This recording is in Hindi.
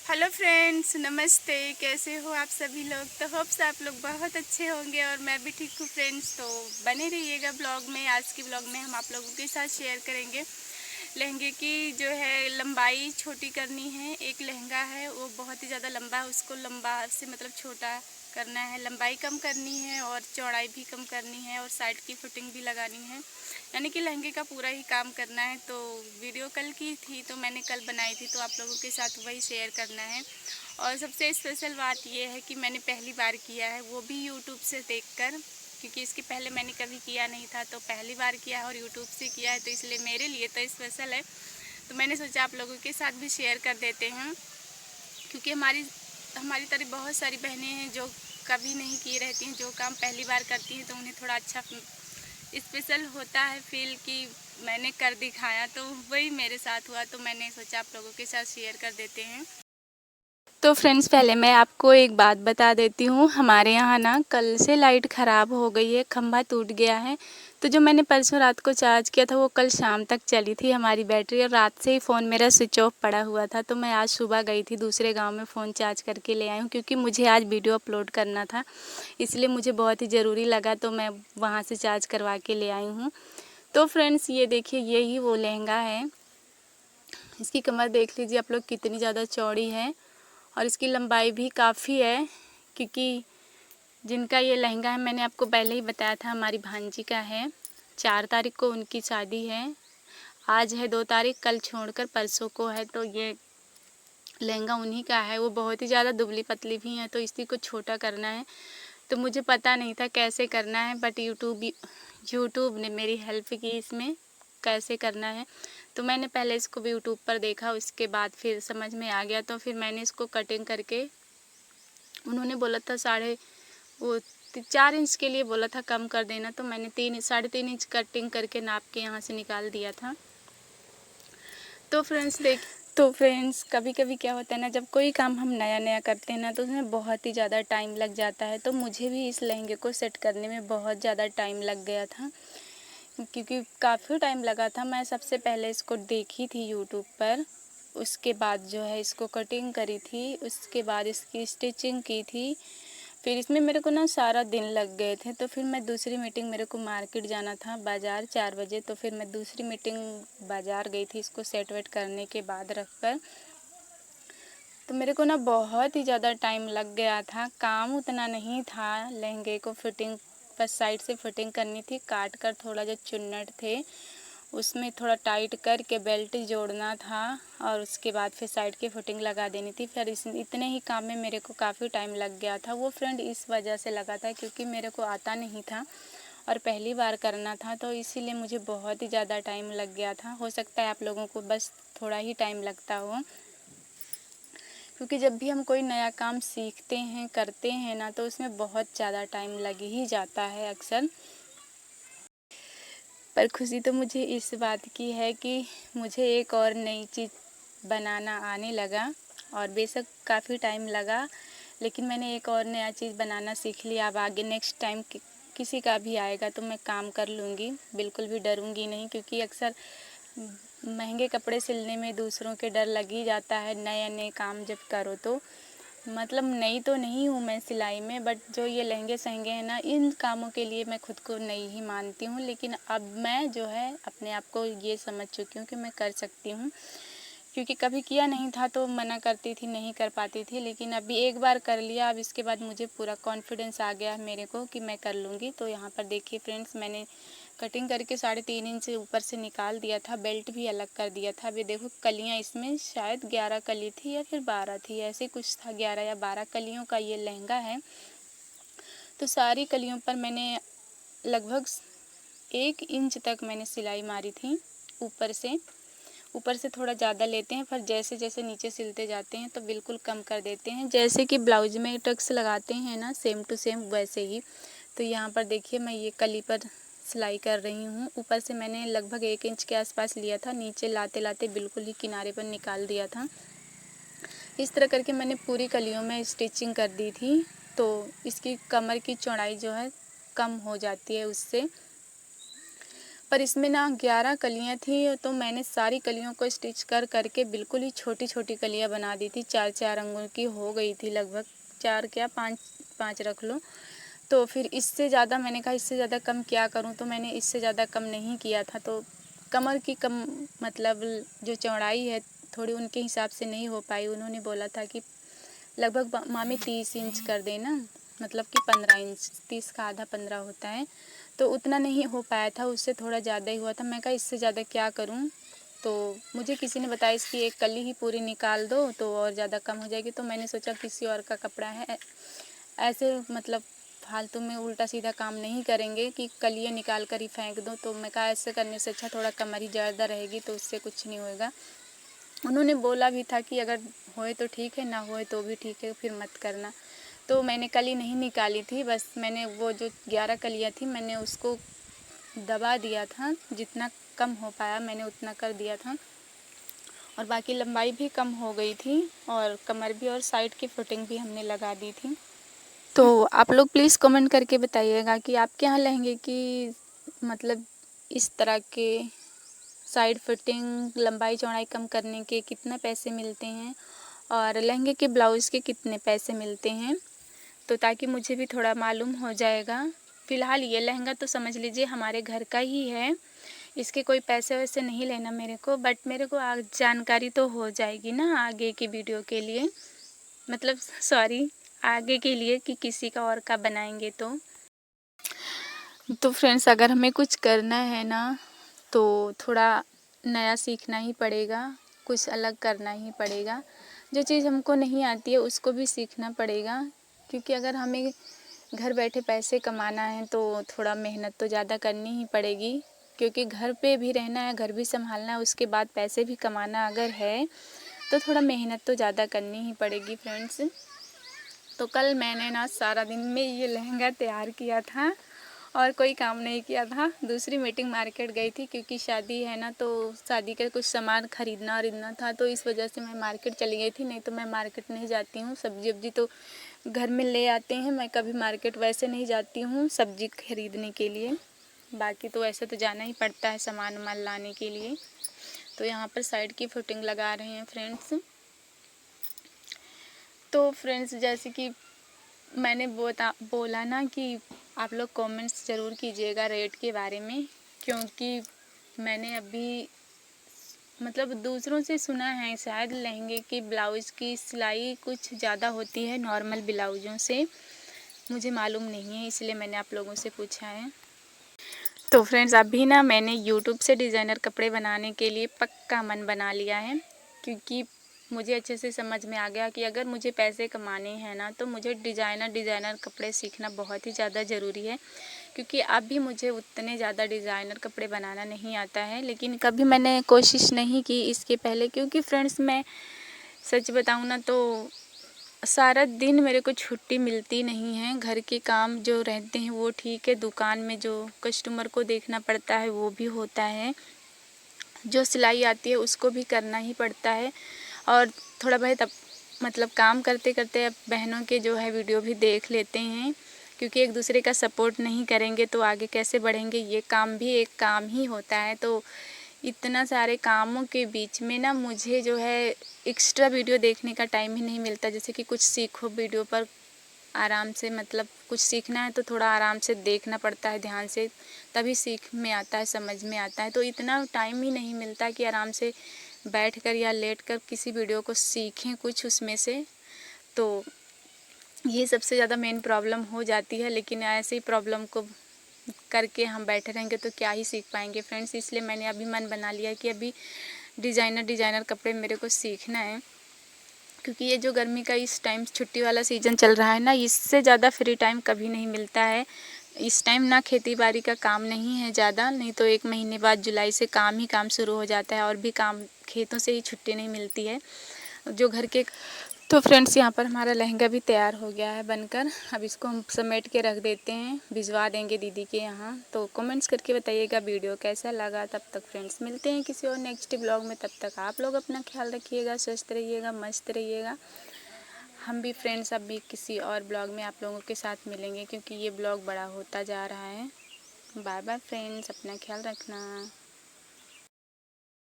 हेलो फ्रेंड्स, नमस्ते। कैसे हो आप सभी लोग? तो होप्स आप लोग बहुत अच्छे होंगे और मैं भी ठीक हूँ फ्रेंड्स। तो बने रहिएगा ब्लॉग में। आज की ब्लॉग में हम आप लोगों के साथ शेयर करेंगे लहंगे की जो है लंबाई छोटी करनी है। एक लहंगा है वो बहुत ही ज़्यादा लंबा है, उसको लंबा से मतलब छोटा करना है, लंबाई कम करनी है और चौड़ाई भी कम करनी है और साइड की फिटिंग भी लगानी है, यानी कि लहंगे का पूरा ही काम करना है। तो वीडियो कल की थी तो मैंने कल बनाई थी, तो आप लोगों के साथ वही शेयर करना है। और सबसे स्पेशल बात यह है कि मैंने पहली बार किया है, वो भी यूट्यूब से देखकर, क्योंकि इसके पहले मैंने कभी किया नहीं था। तो पहली बार किया है और यूट्यूब से किया है, तो इसलिए मेरे लिए तो स्पेशल है। तो मैंने सोचा आप लोगों के साथ भी शेयर कर देते हैं, क्योंकि हमारी हमारी तरह बहुत सारी बहनें हैं जो कभी नहीं किए रहती हैं, जो काम पहली बार करती हैं, तो उन्हें थोड़ा अच्छा स्पेशल होता है फील कि मैंने कर दिखाया। तो वही मेरे साथ हुआ, तो मैंने सोचा आप लोगों के साथ शेयर कर देते हैं। तो फ्रेंड्स, पहले मैं आपको एक बात बता देती हूँ। हमारे यहाँ ना कल से लाइट ख़राब हो गई है, खंभा टूट गया है। तो जो मैंने परसों रात को चार्ज किया था वो कल शाम तक चली थी हमारी बैटरी, और रात से ही फ़ोन मेरा स्विच ऑफ पड़ा हुआ था। तो मैं आज सुबह गई थी दूसरे गांव में फ़ोन चार्ज करके ले आई हूँ, क्योंकि मुझे आज वीडियो अपलोड करना था, इसलिए मुझे बहुत ही ज़रूरी लगा। तो मैं वहाँ से चार्ज करवा के ले आई हूँ। तो फ्रेंड्स, ये देखिए, यही वो लहंगा है। इसकी कमर देख लीजिए आप लोग कितनी ज़्यादा चौड़ी है, और इसकी लंबाई भी काफ़ी है। क्योंकि जिनका ये लहंगा है, मैंने आपको पहले ही बताया था, हमारी भांजी का है। 4 तारीख को उनकी शादी है, आज है 2 तारीख, कल छोड़कर परसों को है। तो ये लहंगा उन्हीं का है। वो बहुत ही ज़्यादा दुबली पतली भी हैं, तो इसी को छोटा करना है। तो मुझे पता नहीं था कैसे करना है, बट यूट्यूब ने मेरी हेल्प की इसमें कैसे करना है। तो मैंने पहले इसको भी यूट्यूब पर देखा, उसके बाद फिर समझ में आ गया। तो फिर मैंने इसको कटिंग करके, उन्होंने बोला था 4 इंच के लिए बोला था, कम कर देना। तो मैंने 3.5 इंच कटिंग करके नाप के यहाँ से निकाल दिया था। तो फ्रेंड्स कभी कभी क्या होता है ना, जब कोई काम हम नया नया करते हैं ना, तो उसमें बहुत ही ज़्यादा टाइम लग जाता है। तो मुझे भी इस लहंगे को सेट करने में बहुत ज़्यादा टाइम लग गया था, क्योंकि काफ़ी टाइम लगा था। मैं सबसे पहले इसको देखी थी यूट्यूब पर, उसके बाद जो है इसको कटिंग करी थी, उसके बाद इसकी स्टिचिंग की थी। फिर इसमें मेरे को ना सारा दिन लग गए थे। तो फिर मैं दूसरी मीटिंग, मेरे को मार्केट जाना था बाज़ार 4 बजे, तो फिर मैं दूसरी मीटिंग बाज़ार गई थी इसको सेट वेट करने के बाद रख कर। तो मेरे को ना बहुत ही ज़्यादा टाइम लग गया था। काम उतना नहीं था, लहंगे को फिटिंग बस साइड से फिटिंग करनी थी, काट कर थोड़ा जो चुन्नट थे उसमें थोड़ा टाइट करके बेल्ट जोड़ना था, और उसके बाद फिर साइड की फिटिंग लगा देनी थी। फिर इतने ही काम में मेरे को काफ़ी टाइम लग गया था। वो फ्रेंड इस वजह से लगा था क्योंकि मेरे को आता नहीं था और पहली बार करना था, तो इसीलिए मुझे बहुत ही ज़्यादा टाइम लग गया था। हो सकता है आप लोगों को बस थोड़ा ही टाइम लगता हो, क्योंकि जब भी हम कोई नया काम सीखते हैं, करते हैं ना, तो उसमें बहुत ज़्यादा टाइम लग ही जाता है अक्सर। पर खुशी तो मुझे इस बात की है कि मुझे एक और नई चीज़ बनाना आने लगा, और बेशक काफ़ी टाइम लगा, लेकिन मैंने एक और नया चीज़ बनाना सीख लिया। अब आगे नेक्स्ट टाइम किसी का भी आएगा तो मैं काम कर लूँगी, बिल्कुल भी डरूँगी नहीं। क्योंकि अक्सर महंगे कपड़े सिलने में दूसरों के डर लग ही जाता है, नए नए काम जब करो तो। मतलब नई तो नहीं हूँ मैं सिलाई में, बट जो ये लहंगे सहंगे हैं ना, इन कामों के लिए मैं खुद को नई ही मानती हूँ। लेकिन अब मैं जो है अपने आप को ये समझ चुकी हूँ कि मैं कर सकती हूँ, क्योंकि कभी किया नहीं था तो मना करती थी, नहीं कर पाती थी। लेकिन अभी एक बार कर लिया, अब इसके बाद मुझे पूरा कॉन्फिडेंस आ गया है मेरे को कि मैं कर लूँगी। तो यहाँ पर देखिए फ्रेंड्स, मैंने कटिंग करके 3.5 इंच ऊपर से निकाल दिया था, बेल्ट भी अलग कर दिया था। अभी देखो कलियाँ इसमें शायद 11 कली थी या फिर 12 थी, ऐसे कुछ था, 11 या 12 कलियों का ये लहंगा है। तो सारी कलियों पर मैंने लगभग 1 इंच तक मैंने सिलाई मारी थी ऊपर से थोड़ा ज़्यादा लेते हैं, पर जैसे जैसे नीचे सिलते जाते हैं तो बिल्कुल कम कर देते हैं, जैसे कि ब्लाउज में टक्स लगाते हैं ना, सेम टू सेम वैसे ही। तो यहाँ पर देखिए मैं ये कली पर सिलाई कर रही हूँ। ऊपर से मैंने लगभग 1 इंच के आसपास लिया था, नीचे लाते लाते बिल्कुल ही किनारे पर निकाल दिया था। इस तरह करके मैंने पूरी कलियों में स्टिचिंग कर दी थी। तो इसकी कमर की चौड़ाई जो है कम हो जाती है उससे। पर इसमें ना 11 कलियां थी, तो मैंने सारी कलियों को स्टिच कर करके बिल्कुल ही छोटी छोटी कलियां बना दी थी। 4-4 अंगुल की हो गई थी लगभग, 4 क्या 5 रख लो। तो फिर इससे ज़्यादा मैंने कहा इससे ज़्यादा कम क्या करूं, तो मैंने इससे ज़्यादा कम नहीं किया था। तो कमर की कम मतलब जो चौड़ाई है थोड़ी उनके हिसाब से नहीं हो पाई। उन्होंने बोला था कि लगभग मामी 30 इंच कर देना, मतलब कि 15 इंच, 30 का आधा 15 होता है। तो उतना नहीं हो पाया था, उससे थोड़ा ज़्यादा ही हुआ था। मैं कहा इससे ज़्यादा क्या करूं, तो मुझे किसी ने बताया इसकी एक कली ही पूरी निकाल दो तो और ज़्यादा कम हो जाएगी। तो मैंने सोचा किसी और का कपड़ा है, ऐसे मतलब फालतू में उल्टा सीधा काम नहीं करेंगे कि कलियाँ निकाल कर ही फेंक दो। तो मैं कहा ऐसे करने से अच्छा थोड़ा कमर ही ज़्यादा रहेगी तो उससे कुछ नहीं होएगा। उन्होंने बोला भी था कि अगर होए तो ठीक है, ना होए तो भी ठीक है, फिर मत करना। तो मैंने कली नहीं निकाली थी, बस मैंने वो जो 11 कलियाँ थी मैंने उसको दबा दिया था, जितना कम हो पाया मैंने उतना कर दिया था। और बाकी लंबाई भी कम हो गई थी और कमर भी और साइड की फिटिंग भी हमने लगा दी थी। तो आप लोग प्लीज़ कमेंट करके बताइएगा कि आपके यहाँ लहंगे की मतलब इस तरह के साइड फिटिंग लंबाई चौड़ाई कम करने के कितने पैसे मिलते हैं और लहंगे के ब्लाउज़ के कितने पैसे मिलते हैं, तो ताकि मुझे भी थोड़ा मालूम हो जाएगा। फ़िलहाल ये लहंगा तो समझ लीजिए हमारे घर का ही है, इसके कोई पैसे वैसे नहीं लेना मेरे को, बट मेरे को जानकारी तो हो जाएगी ना आगे की वीडियो के लिए, मतलब सॉरी आगे के लिए कि किसी का और का बनाएंगे तो फ्रेंड्स अगर हमें कुछ करना है ना तो थोड़ा नया सीखना ही पड़ेगा, कुछ अलग करना ही पड़ेगा। जो चीज़ हमको नहीं आती है उसको भी सीखना पड़ेगा, क्योंकि अगर हमें घर बैठे पैसे कमाना है तो थोड़ा मेहनत तो ज़्यादा करनी ही पड़ेगी, क्योंकि घर पे भी रहना है, घर भी संभालना है, उसके बाद पैसे भी कमाना अगर है तो थोड़ा मेहनत तो ज़्यादा करनी ही पड़ेगी फ्रेंड्स। तो कल मैंने ना सारा दिन में ये लहंगा तैयार किया था और कोई काम नहीं किया था। दूसरी मीटिंग मार्केट गई थी क्योंकि शादी है ना, तो शादी का कुछ सामान खरीदना था, तो इस वजह से मैं मार्केट चली गई थी। नहीं तो मैं मार्केट नहीं जाती हूँ, सब्जी वब्जी तो घर में ले आते हैं, मैं कभी मार्केट वैसे नहीं जाती हूँ सब्जी खरीदने के लिए। बाकी तो ऐसे तो जाना ही पड़ता है सामान वामान लाने के लिए। तो यहाँ पर साइड की फिटिंग लगा रहे हैं फ्रेंड्स। तो फ्रेंड्स जैसे कि मैंने बोला ना कि आप लोग कमेंट्स ज़रूर कीजिएगा रेट के बारे में, क्योंकि मैंने अभी मतलब दूसरों से सुना है शायद लहंगे की ब्लाउज़ की सिलाई कुछ ज़्यादा होती है नॉर्मल ब्लाउज़ों से, मुझे मालूम नहीं है इसलिए मैंने आप लोगों से पूछा है। तो फ्रेंड्स अभी ना मैंने यूट्यूब से डिज़ाइनर कपड़े बनाने के लिए पक्का मन बना लिया है, क्योंकि मुझे अच्छे से समझ में आ गया कि अगर मुझे पैसे कमाने हैं ना तो मुझे डिज़ाइनर कपड़े सीखना बहुत ही ज़्यादा ज़रूरी है, क्योंकि अभी मुझे उतने ज़्यादा डिज़ाइनर कपड़े बनाना नहीं आता है। लेकिन कभी मैंने कोशिश नहीं की इसके पहले, क्योंकि फ्रेंड्स मैं सच बताऊँ ना तो सारा दिन मेरे को छुट्टी मिलती नहीं है। घर के काम जो रहते हैं वो ठीक है, दुकान में जो कस्टमर को देखना पड़ता है वो भी होता है, जो सिलाई आती है उसको भी करना ही पड़ता है, और थोड़ा बहुत मतलब काम करते करते अब बहनों के जो है वीडियो भी देख लेते हैं, क्योंकि एक दूसरे का सपोर्ट नहीं करेंगे तो आगे कैसे बढ़ेंगे। ये काम भी एक काम ही होता है। तो इतना सारे कामों के बीच में ना मुझे जो है एक्स्ट्रा वीडियो देखने का टाइम ही नहीं मिलता। जैसे कि कुछ सीखो वीडियो पर आराम से, मतलब कुछ सीखना है तो थोड़ा आराम से देखना पड़ता है ध्यान से, तभी सीख में आता है, समझ में आता है। तो इतना टाइम ही नहीं मिलता कि आराम से बैठकर या लेटकर किसी वीडियो को सीखें कुछ उसमें से। तो ये सबसे ज़्यादा मेन प्रॉब्लम हो जाती है। लेकिन ऐसे ही प्रॉब्लम को करके हम बैठे रहेंगे तो क्या ही सीख पाएंगे फ्रेंड्स। इसलिए मैंने अभी मन बना लिया कि अभी डिज़ाइनर कपड़े मेरे को सीखना है, क्योंकि ये जो गर्मी का इस टाइम छुट्टी वाला सीज़न चल रहा है ना, इससे ज़्यादा फ्री टाइम कभी नहीं मिलता है। इस टाइम ना खेती बाड़ी का काम नहीं है ज़्यादा, नहीं तो 1 महीने बाद जुलाई से काम ही काम शुरू हो जाता है, और भी काम खेतों से ही छुट्टी नहीं मिलती है जो घर के। तो फ्रेंड्स यहाँ पर हमारा लहंगा भी तैयार हो गया है बनकर। अब इसको हम समेट के रख देते हैं, भिजवा देंगे दीदी के यहाँ। तो कमेंट्स करके बताइएगा वीडियो कैसा लगा। तब तक फ्रेंड्स मिलते हैं किसी और नेक्स्ट ब्लॉग में। तब तक आप लोग अपना ख्याल रखिएगा, स्वस्थ रहिएगा, मस्त रहिएगा। हम भी फ्रेंड्स अभी किसी और ब्लॉग में आप लोगों के साथ मिलेंगे, क्योंकि ये ब्लॉग बड़ा होता जा रहा है। बाय बाय फ्रेंड्स, अपना ख्याल रखना।